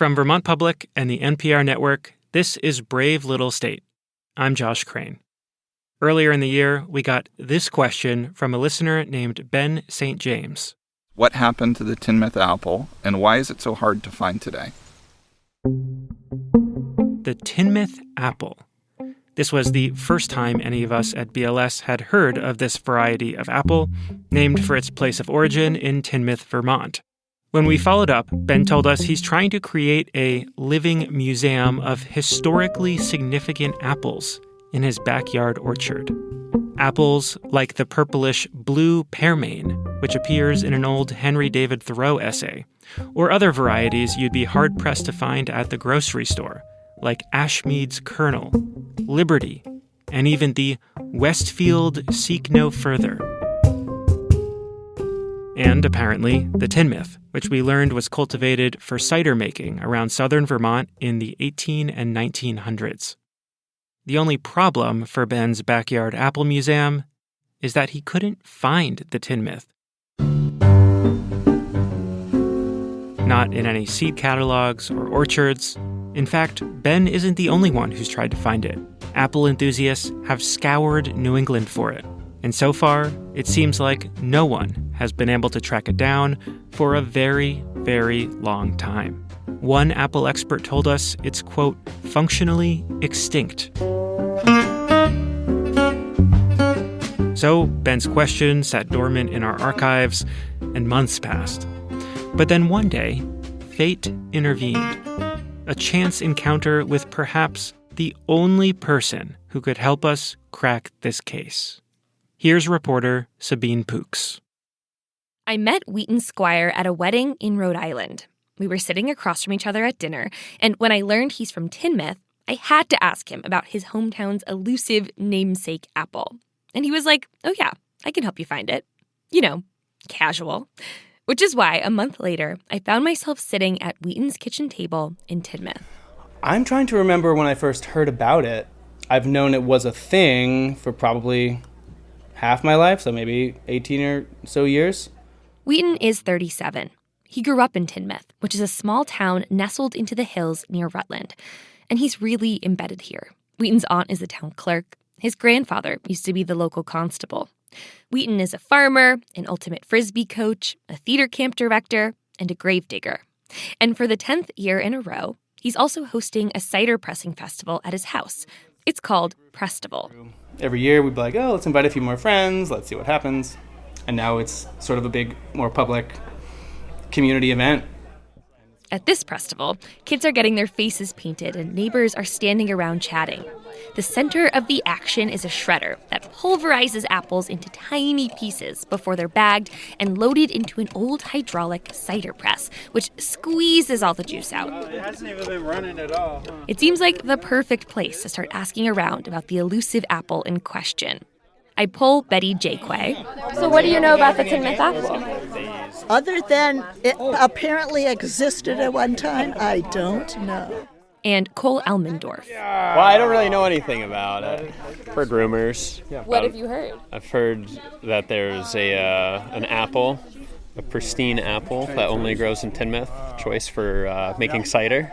From Vermont Public and the NPR Network, this is Brave Little State. I'm Josh Crane. Earlier in the year, we got this question from a listener named Ben St. James. What happened to the Tinmouth apple, and why is it so hard to find today? The Tinmouth apple. This was the first time any of us at BLS had heard of this variety of apple, named for its place of origin in Tinmouth, Vermont. When we followed up, Ben told us he's trying to create a living museum of historically significant apples in his backyard orchard. Apples like the purplish blue pearmain, which appears in an old Henry David Thoreau essay, or other varieties you'd be hard-pressed to find at the grocery store, like Ashmead's Kernel, Liberty, and even the Westfield Seek No Further. And apparently, the Tinmouth, which we learned was cultivated for cider making around southern Vermont in the 18 and 1900s. The only problem for Ben's backyard apple museum is that he couldn't find the Tinmouth. Not in any seed catalogs or orchards. In fact, Ben isn't the only one who's tried to find it. Apple enthusiasts have scoured New England for it. And so far, it seems like no one has been able to track it down for a very, very long time. One Apple expert told us it's, quote, functionally extinct. So Ben's question sat dormant in our archives, and months passed. But then one day, fate intervened. A chance encounter with perhaps the only person who could help us crack this case. Here's reporter Sabine Pooks. I met Wheaton Squire at a wedding in Rhode Island. We were sitting across from each other at dinner, and when I learned he's from Tinmouth, I had to ask him about his hometown's elusive namesake apple. And he was like, oh yeah, I can help you find it. You know, casual. Which is why, a month later, I found myself sitting at Wheaton's kitchen table in Tinmouth. I'm trying to remember when I first heard about it. I've known it was a thing for probably half my life, so maybe 18 or so years. Wheaton is 37. He grew up in Tinmouth, which is a small town nestled into the hills near Rutland. And he's really embedded here. Wheaton's aunt is the town clerk. His grandfather used to be the local constable. Wheaton is a farmer, an ultimate Frisbee coach, a theater camp director, and a gravedigger. And for the 10th year in a row, he's also hosting a cider pressing festival at his house. It's called Prestival. Every year we'd be like, oh, let's invite a few more friends, let's see what happens. And now it's sort of a big, more public community event. At this Prestival, kids are getting their faces painted and neighbors are standing around chatting. The center of the action is a shredder that pulverizes apples into tiny pieces before they're bagged and loaded into an old hydraulic cider press, which squeezes all the juice out. It hasn't even been running at all. It seems like the perfect place to start asking around about the elusive apple in question. I pull Betty Jaquay. So what do you know about the Tinmouth apple? Other than it apparently existed at one time, I don't know. And Cole Elmendorf. Well, I don't really know anything about it. Heard rumors. What have you heard? I've heard that there's an apple, a pristine apple that only grows in Tinmouth, choice for making cider.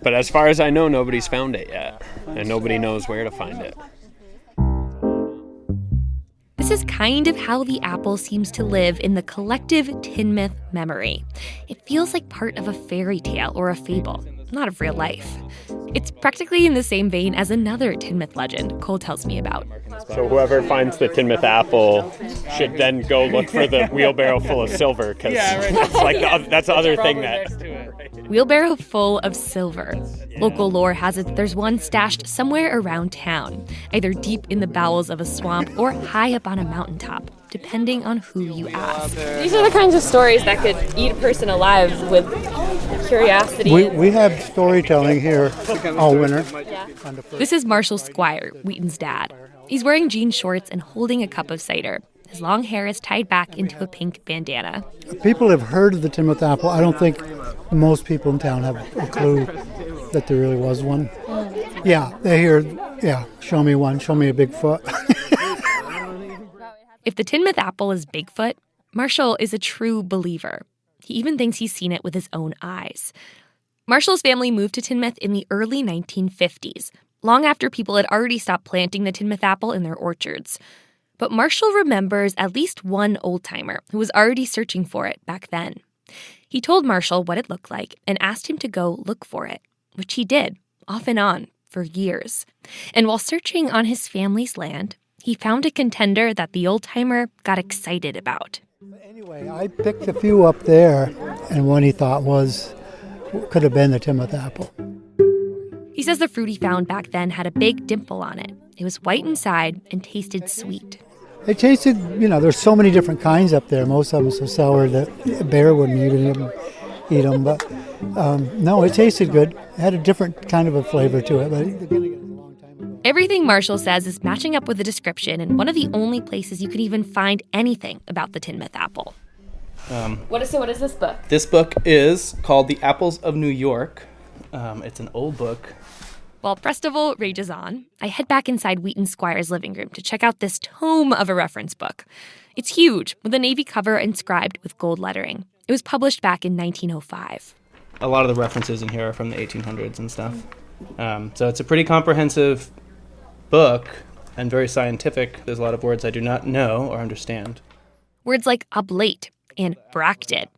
But as far as I know, nobody's found it yet, and nobody knows where to find it. This is kind of how the apple seems to live in the collective Tinmouth memory. It feels like part of a fairy tale or a fable, not of real life. It's practically in the same vein as another Tinmouth legend Cole tells me about. So whoever finds the Tinmouth apple should then go look for the wheelbarrow full of silver, because that's the other thing that... Wheelbarrow full of silver. Local lore has it there's one stashed somewhere around town, either deep in the bowels of a swamp or high up on a mountaintop, depending on who you ask. These are the kinds of stories that could eat a person alive with curiosity. We have storytelling here all winter. This is Marshall Squire, Wheaton's dad. He's wearing jean shorts and holding a cup of cider. His long hair is tied back into a pink bandana. People have heard of the Tinmouth apple. I don't think most people in town have a clue that there really was one. Yeah, they hear, show me one, show me a Bigfoot. If the Tinmouth apple is Bigfoot, Marshall is a true believer. He even thinks he's seen it with his own eyes. Marshall's family moved to Tinmouth in the early 1950s, long after people had already stopped planting the Tinmouth apple in their orchards. But Marshall remembers at least one old-timer who was already searching for it back then. He told Marshall what it looked like and asked him to go look for it, which he did, off and on, for years. And while searching on his family's land, he found a contender that the old-timer got excited about. Anyway, I picked a few up there, and one he thought could have been the Tinmouth apple. He says the fruit he found back then had a big dimple on it. It was white inside and tasted sweet. It tasted, there's so many different kinds up there. Most of them so sour that a bear wouldn't even eat them. But no, it tasted good. It had a different kind of a flavor to it. But again, it was a long time ago. Everything Marshall says is matching up with the description and one of the only places you can even find anything about the Tinmouth apple. What is this book? This book is called The Apples of New York. It's an old book. While Festival rages on, I head back inside Wheaton Squire's living room to check out this tome of a reference book. It's huge, with a navy cover inscribed with gold lettering. It was published back in 1905. A lot of the references in here are from the 1800s and stuff. So it's a pretty comprehensive book and very scientific. There's a lot of words I do not know or understand. Words like oblate and bracted,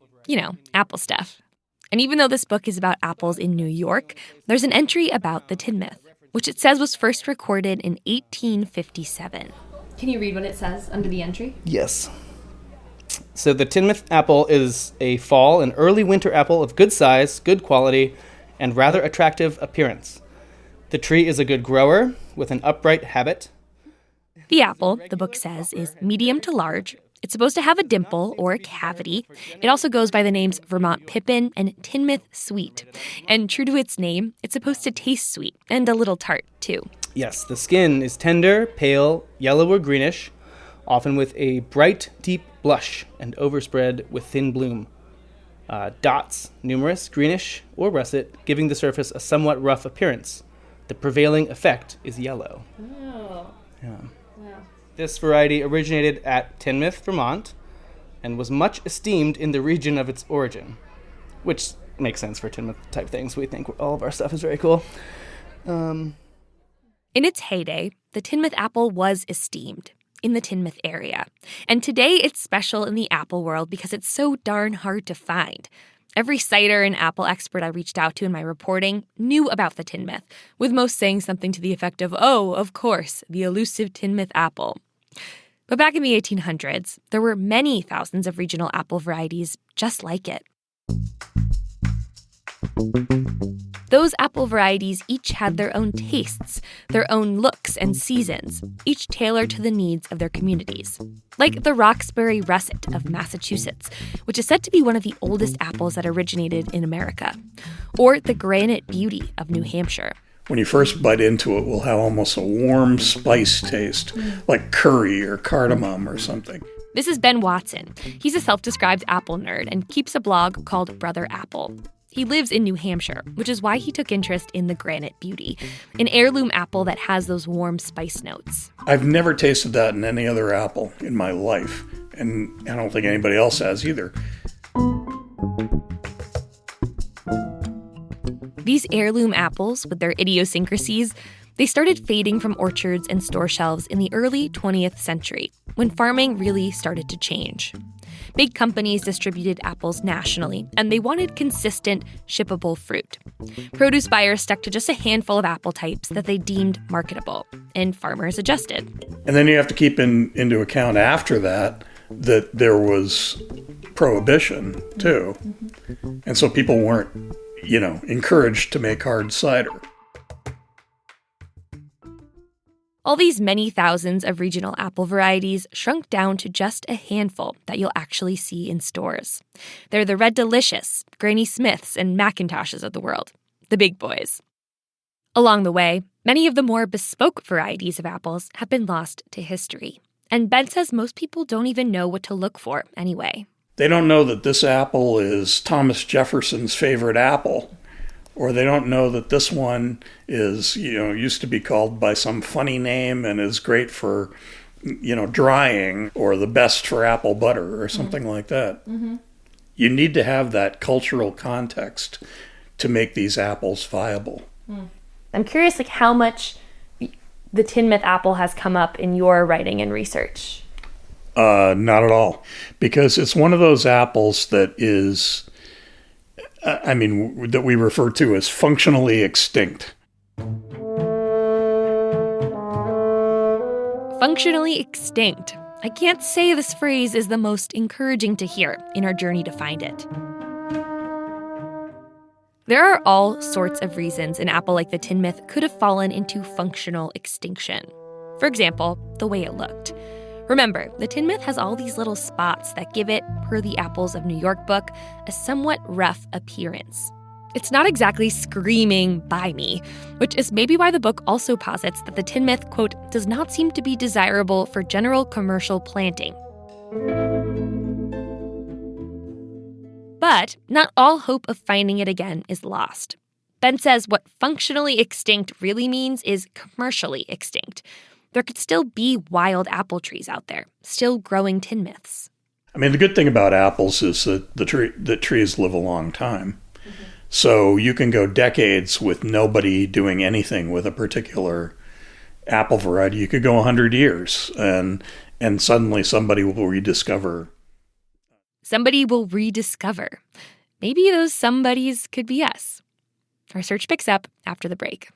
apple stuff. And even though this book is about apples in New York, there's an entry about the Tinmouth, which it says was first recorded in 1857. Can you read what it says under the entry? Yes. So the Tinmouth apple is a fall and early winter apple of good size, good quality, and rather attractive appearance. The tree is a good grower with an upright habit. The apple, the book says, is medium to large. It's supposed to have a dimple or a cavity. It also goes by the names Vermont Pippin and Tinmouth Sweet. And true to its name, it's supposed to taste sweet and a little tart, too. Yes, the skin is tender, pale, yellow or greenish, often with a bright, deep blush and overspread with thin bloom. Dots, numerous, greenish or russet, giving the surface a somewhat rough appearance. The prevailing effect is yellow. Oh. Yeah. Wow. This variety originated at Tinmouth, Vermont, and was much esteemed in the region of its origin, which makes sense for Tinmouth-type things. We think all of our stuff is very cool. In its heyday, the Tinmouth apple was esteemed in the Tinmouth area. And today it's special in the apple world because it's so darn hard to find. Every cider and apple expert I reached out to in my reporting knew about the Tinmouth, with most saying something to the effect of, oh, of course, the elusive Tinmouth apple. But back in the 1800s, there were many thousands of regional apple varieties just like it. Those apple varieties each had their own tastes, their own looks and seasons, each tailored to the needs of their communities. Like the Roxbury Russet of Massachusetts, which is said to be one of the oldest apples that originated in America. Or the Granite Beauty of New Hampshire. When you first bite into it, will have almost a warm spice taste, like curry or cardamom or something. This is Ben Watson. He's a self-described apple nerd and keeps a blog called Brother Apple. He lives in New Hampshire, which is why he took interest in the Granite Beauty, an heirloom apple that has those warm spice notes. I've never tasted that in any other apple in my life, and I don't think anybody else has either. These heirloom apples, with their idiosyncrasies, they started fading from orchards and store shelves in the early 20th century, when farming really started to change. Big companies distributed apples nationally, and they wanted consistent, shippable fruit. Produce buyers stuck to just a handful of apple types that they deemed marketable, and farmers adjusted. And then you have to keep into account after that there was prohibition, too. And so people weren't, encouraged to make hard cider. All these many thousands of regional apple varieties shrunk down to just a handful that you'll actually see in stores. They're the Red Delicious, Granny Smiths, and Macintoshes of the world, the big boys. Along the way, many of the more bespoke varieties of apples have been lost to history. And Ben says most people don't even know what to look for anyway. They don't know that this apple is Thomas Jefferson's favorite apple. Or they don't know that this one is, used to be called by some funny name and is great for, drying, or the best for apple butter or something like that. Mm-hmm. You need to have that cultural context to make these apples viable. I'm curious, like, how much the Tinmouth apple has come up in your writing and research. Not at all, because it's one of those apples that is, that we refer to as functionally extinct. Functionally extinct. I can't say this phrase is the most encouraging to hear in our journey to find it. There are all sorts of reasons an apple like the Tinmouth could have fallen into functional extinction. For example, the way it looked. Remember, the Tinmouth has all these little spots that give it, per the Apples of New York book, a somewhat rough appearance. It's not exactly screaming, "buy me," which is maybe why the book also posits that the Tinmouth, quote, does not seem to be desirable for general commercial planting. But not all hope of finding it again is lost. Ben says what functionally extinct really means is commercially extinct. There could still be wild apple trees out there, still growing Tinmouths. I mean, the good thing about apples is that the trees live a long time. So you can go decades with nobody doing anything with a particular apple variety. You could go 100 years and suddenly somebody will rediscover. Somebody will rediscover. Maybe those somebodies could be us. Our search picks up after the break.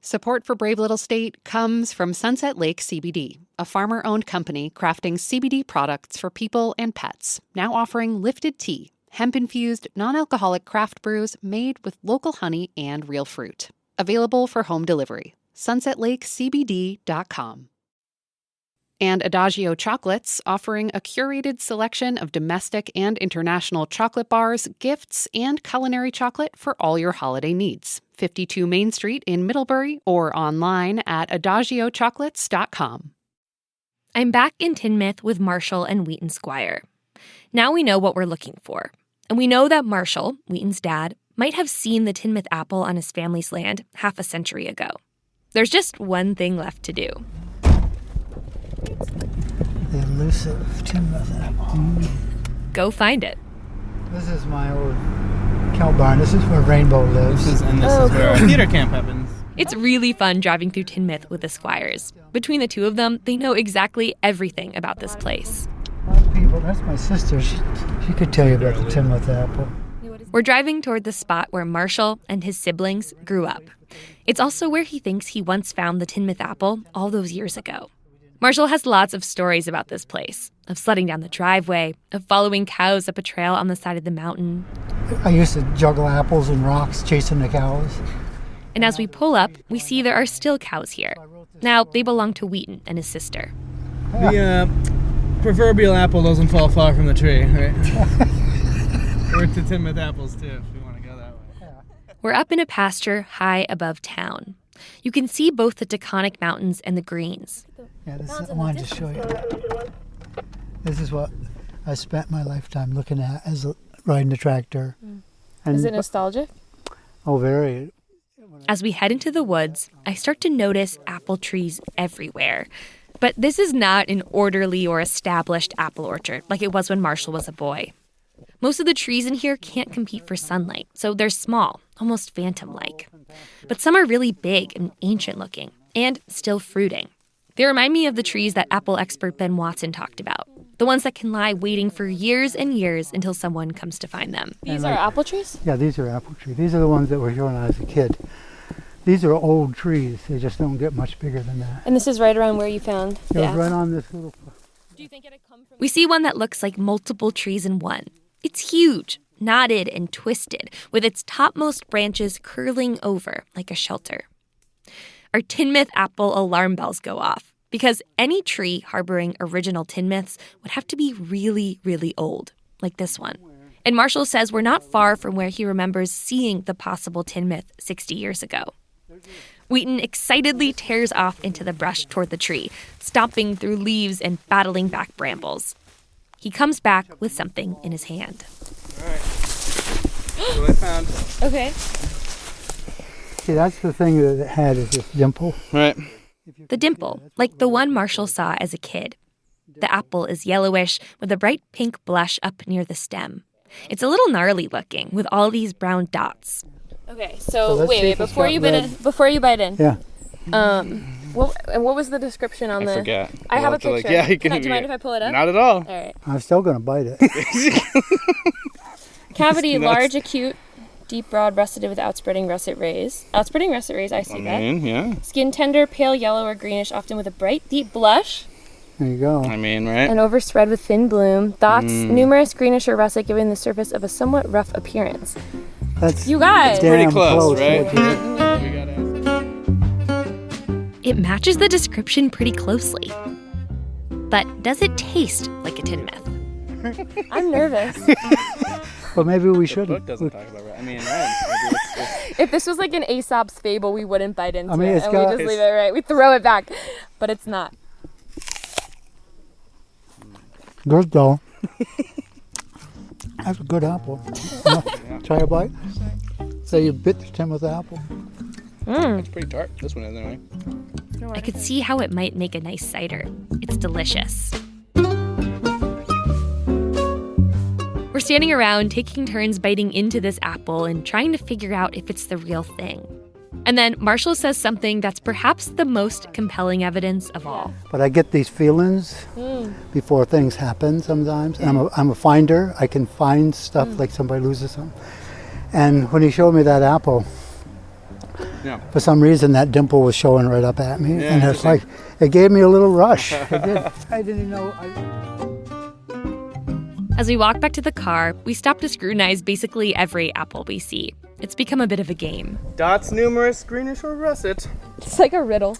Support for Brave Little State comes from Sunset Lake CBD, a farmer-owned company crafting CBD products for people and pets, now offering Lifted Tea, hemp-infused, non-alcoholic craft brews made with local honey and real fruit. Available for home delivery. SunsetLakeCBD.com. And Adagio Chocolates, offering a curated selection of domestic and international chocolate bars, gifts, and culinary chocolate for all your holiday needs. 52 Main Street in Middlebury or online at adagiochocolates.com. I'm back in Tinmouth with Marshall and Wheaton Squire. Now we know what we're looking for. And we know that Marshall, Wheaton's dad, might have seen the Tinmouth apple on his family's land half a century ago. There's just one thing left to do. The elusive Tinmouth apple. Go find it. This is my old cow barn. This is where Rainbow lives. This is where our theater camp happens. It's really fun driving through Tinmouth with the Squires. Between the two of them, they know exactly everything about this place. People, that's my sister. She could tell you about the Tinmouth apple. We're driving toward the spot where Marshall and his siblings grew up. It's also where he thinks he once found the Tinmouth apple all those years ago. Marshall has lots of stories about this place, of sledding down the driveway, of following cows up a trail on the side of the mountain. I used to juggle apples and rocks chasing the cows. And as we pull up, we see there are still cows here. Now, they belong to Wheaton and his sister. The proverbial apple doesn't fall far from the tree, right? We're to Tinmouth apples, too, if we want to go that way. We're up in a pasture high above town. You can see both the Taconic Mountains and the greens. Yeah, I wanted to show you. This is what I spent my lifetime looking at as riding a tractor. And, Is it nostalgic? Oh, very. As we head into the woods, I start to notice apple trees everywhere. But this is not an orderly or established apple orchard like it was when Marshall was a boy. Most of the trees in here can't compete for sunlight, so they're small, almost phantom-like. But some are really big and ancient-looking, and still fruiting. They remind me of the trees that apple expert Ben Watson talked about, the ones that can lie waiting for years and years until someone comes to find them. These are apple trees? Yeah, these are apple trees. These are the ones that were here when I was a kid. These are old trees. They just don't get much bigger than that. And this is right around where you found It was right on this little... Do you think it had come from... We see one that looks like multiple trees in one. It's huge, knotted and twisted, with its topmost branches curling over like a shelter. Our Tinmouth apple alarm bells go off, because any tree harboring original Tinmouths would have to be really, really old, like this one. And Marshall says we're not far from where he remembers seeing the possible Tinmouth 60 years ago. Wheaton excitedly tears off into the brush toward the tree, stomping through leaves and battling back brambles. He comes back with something in his hand. All right. What I found. Okay. See, that's the thing that it had is this dimple. Right. The dimple, like the one Marshall saw as a kid. The apple is yellowish with a bright pink blush up near the stem. It's a little gnarly looking with all these brown dots. Okay, so wait, before you bite in. Yeah. What was the description on the? I forget. I have a picture. do you mind if I pull it up? Not at all. All right. I'm still going to bite it. Cavity, large, acute, deep, broad, russeted with outspreading russet rays. Outspreading russet rays, I see that. Yeah. Skin tender, pale yellow or greenish, often with a bright, deep blush. There you go. Right? And overspread with thin bloom. Dots, numerous, greenish or russet, giving the surface of a somewhat rough appearance. That's you guys. Pretty close, right? It matches the description pretty closely. But does it taste like a Tinmouth? I'm nervous. Well, maybe we shouldn't. The book doesn't talk about it. Maybe it's If this was like an Aesop's fable, we wouldn't bite into it. It's And we just leave it right. We throw it back. But it's not. Good though. That's a good apple. Try a bite. So you bit the Tinmouth apple. It's pretty tart. This one is anyway. I could see how it might make a nice cider. It's delicious. We're standing around taking turns biting into this apple and trying to figure out if it's the real thing. And then Marshall says something that's perhaps the most compelling evidence of all. But I get these feelings before things happen sometimes. And I'm a finder. I can find stuff like somebody loses something. And when he showed me that apple, for some reason that dimple was showing right up at me. And it's like, it gave me a little rush. It did. I didn't know. As we walk back to the car, we stop to scrutinize basically every apple we see. It's become a bit of a game. Dots, numerous, greenish or russet. It's like a riddle.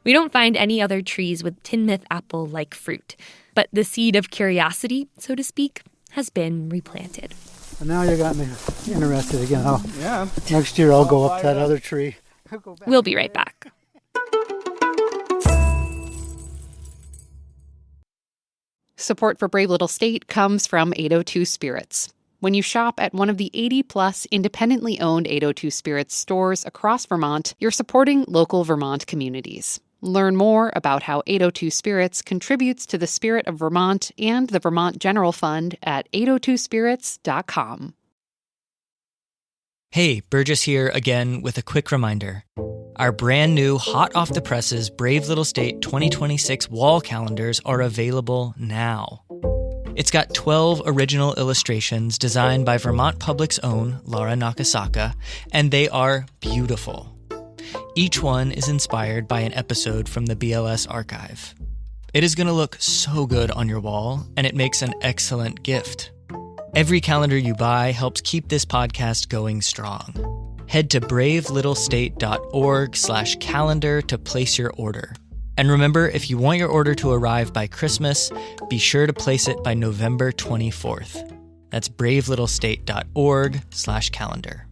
We don't find any other trees with Tinmouth apple-like fruit. But the seed of curiosity, so to speak, has been replanted. And now you got me interested again. Next year I'll go up that other tree. We'll be right back. Support for Brave Little State comes from 802 Spirits. When you shop at one of the 80-plus independently owned 802 Spirits stores across Vermont, you're supporting local Vermont communities. Learn more about how 802 Spirits contributes to the spirit of Vermont and the Vermont General Fund at 802spirits.com. Hey, Burgess here again with a quick reminder. Our brand new hot off the presses Brave Little State 2026 wall calendars are available now. It's got 12 original illustrations designed by Vermont Public's own Laura Nakasaka, and they are beautiful. Each one is inspired by an episode from the BLS archive. It is going to look so good on your wall, and it makes an excellent gift. Every calendar you buy helps keep this podcast going strong. Head to bravelittlestate.org/calendar to place your order. And remember, if you want your order to arrive by Christmas, be sure to place it by November 24th. That's bravelittlestate.org/calendar.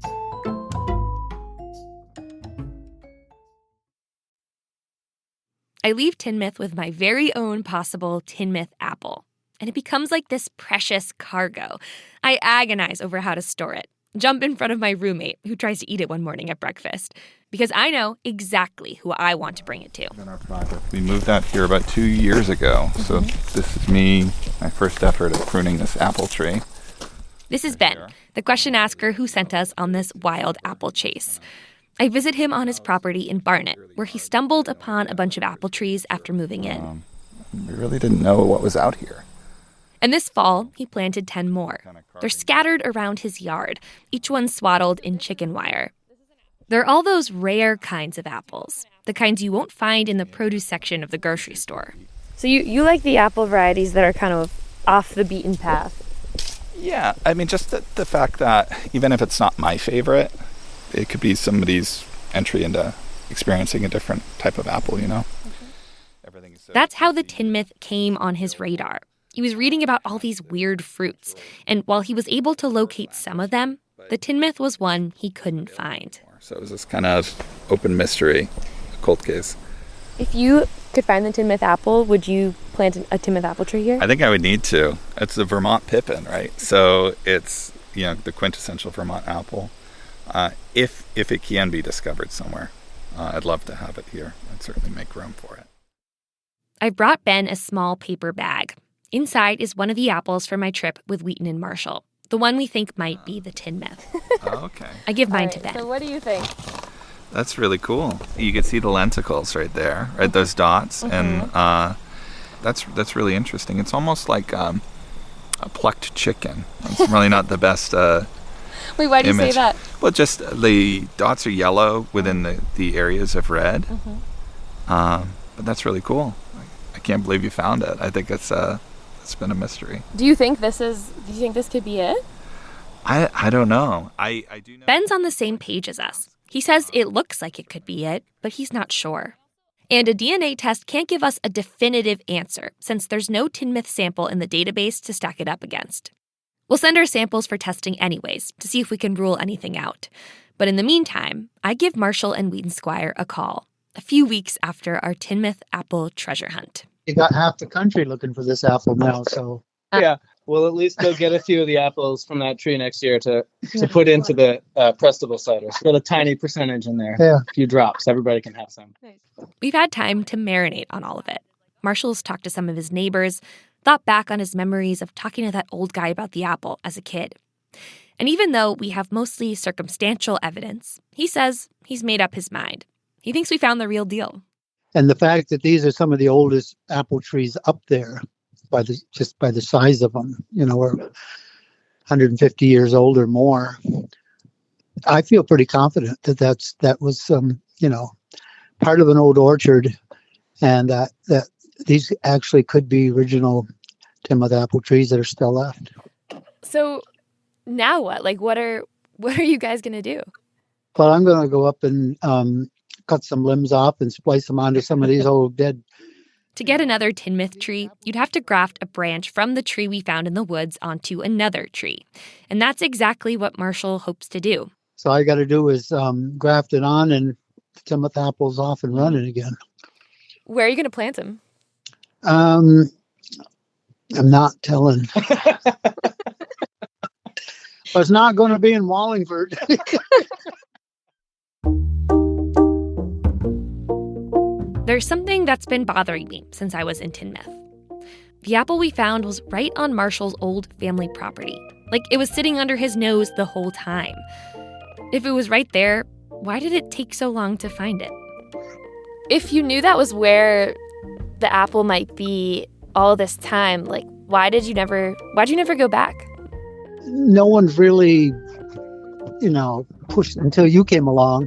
I leave Tinmouth with my very own possible Tinmouth apple, and it becomes like this precious cargo. I agonize over how to store it, jump in front of my roommate who tries to eat it one morning at breakfast, because I know exactly who I want to bring it to. We moved out here about 2 years ago, so this is my first effort at pruning this apple tree. This is Ben, the question asker who sent us on this wild apple chase. I visit him on his property in Barnet, where he stumbled upon a bunch of apple trees after moving in. We really didn't know what was out here. And this fall, he planted 10 more. They're scattered around his yard, each one swaddled in chicken wire. They're all those rare kinds of apples, the kinds you won't find in the produce section of the grocery store. So you like the apple varieties that are kind of off the beaten path? Yeah, I mean, just the fact that even if it's not my favorite, it could be somebody's entry into experiencing a different type of apple, you know? Everything is so That's how the Tinmouth came on his radar. He was reading about all these weird fruits, and while he was able to locate some of them, the Tinmouth was one he couldn't find. So it was this kind of open mystery, cold case. If you could find the Tinmouth apple, would you plant a Tinmouth apple tree here? I think I would need to. It's the Vermont pippin, right? So it's, the quintessential Vermont apple. If it can be discovered somewhere, I'd love to have it here. I'd certainly make room for it. I brought Ben a small paper bag. Inside is one of the apples from my trip with Wheaton and Marshall, the one we think might be the Tinmouth. Oh, okay. I give mine to Ben. So what do you think? That's really cool. You can see the lenticles right there, right? Those dots. And that's really interesting. It's almost like a plucked chicken. It's really not the best Wait, why do you say that? Well, just the dots are yellow within the areas of red. But that's really cool. I can't believe you found it. I think it's been a mystery. Do you think this could be it? I don't know. I do know. Ben's on the same page as us. He says it looks like it could be it, but he's not sure. And a DNA test can't give us a definitive answer since there's no Tinmouth sample in the database to stack it up against. We'll send our samples for testing anyways to see if we can rule anything out. But in the meantime, I give Marshall and Wheaton Squire a call a few weeks after our Tinmouth apple treasure hunt. You got half the country looking for this apple now, so. Yeah, we'll at least go get a few of the apples from that tree next year to put into the pressable cider. Got a tiny percentage in there. Yeah. A few drops. Everybody can have some. We've had time to marinate on all of it. Marshall's talked to some of his neighbors, thought back on his memories of talking to that old guy about the apple as a kid. And even though we have mostly circumstantial evidence, he says he's made up his mind. He thinks we found the real deal. And the fact that these are some of the oldest apple trees up there, just by the size of them, are 150 years old or more. I feel pretty confident that was part of an old orchard, and that these actually could be original Tinmouth apple trees that are still left. So now what? Like, what are you guys gonna do? Well, I'm going to go up and cut some limbs off and splice them onto some of these old dead. To get another Tinmouth tree, you'd have to graft a branch from the tree we found in the woods onto another tree. And that's exactly what Marshall hopes to do. So all I got to do is graft it on and the Tinmouth apple's off and running again. Where are you going to plant them? I'm not telling. But it's not going to be in Wallingford. There's something that's been bothering me since I was in Tinmouth. The apple we found was right on Marshall's old family property. Like it was sitting under his nose the whole time. If it was right there, why did it take so long to find it? If you knew that was where the apple might be all this time, like why'd you never go back? No one's really, pushed until you came along.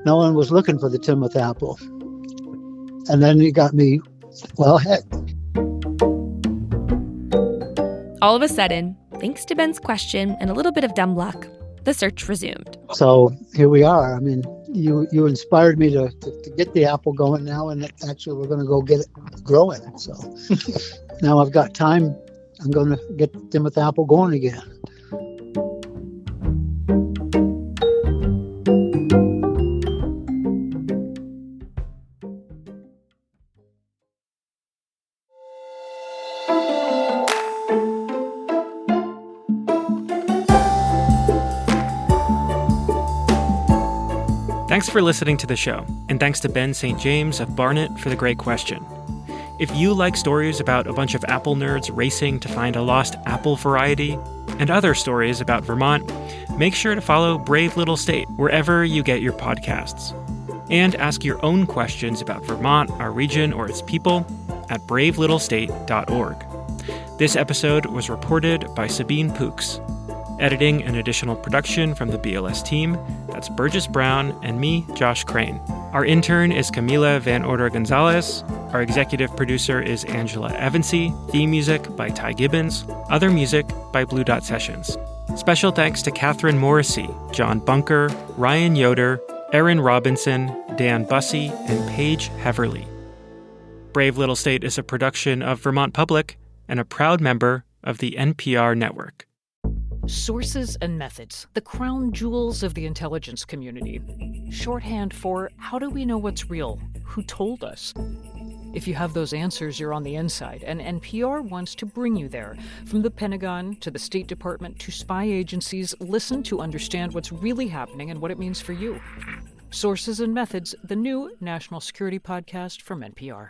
No one was looking for the Tinmouth apple. And then you got me, well, heck. All of a sudden, thanks to Ben's question and a little bit of dumb luck, the search resumed. So here we are. I mean, you inspired me to get the apple going now, and actually we're going to go get it growing. So now I've got time. I'm going to get the Tinmouth apple going again. Thanks for listening to the show, and thanks to Ben St. James of Barnet for the great question. If you like stories about a bunch of apple nerds racing to find a lost apple variety, and other stories about Vermont, make sure to follow Brave Little State wherever you get your podcasts. And ask your own questions about Vermont, our region, or its people at bravelittlestate.org. This episode was reported by Sabine Pooks. Editing and additional production from the BLS team, that's Burgess Brown and me, Josh Crane. Our intern is Camila Van Order Gonzalez. Our executive producer is Angela Evansy. Theme music by Ty Gibbons. Other music by Blue Dot Sessions. Special thanks to Catherine Morrissey, John Bunker, Ryan Yoder, Erin Robinson, Dan Bussey, and Paige Heaverly. Brave Little State is a production of Vermont Public and a proud member of the NPR Network. Sources and methods, the crown jewels of the intelligence community. Shorthand for how do we know what's real? Who told us? If you have those answers, you're on the inside, and NPR wants to bring you there. From the Pentagon to the State Department to spy agencies, listen to understand what's really happening and what it means for you. Sources and Methods, the new national security podcast from NPR.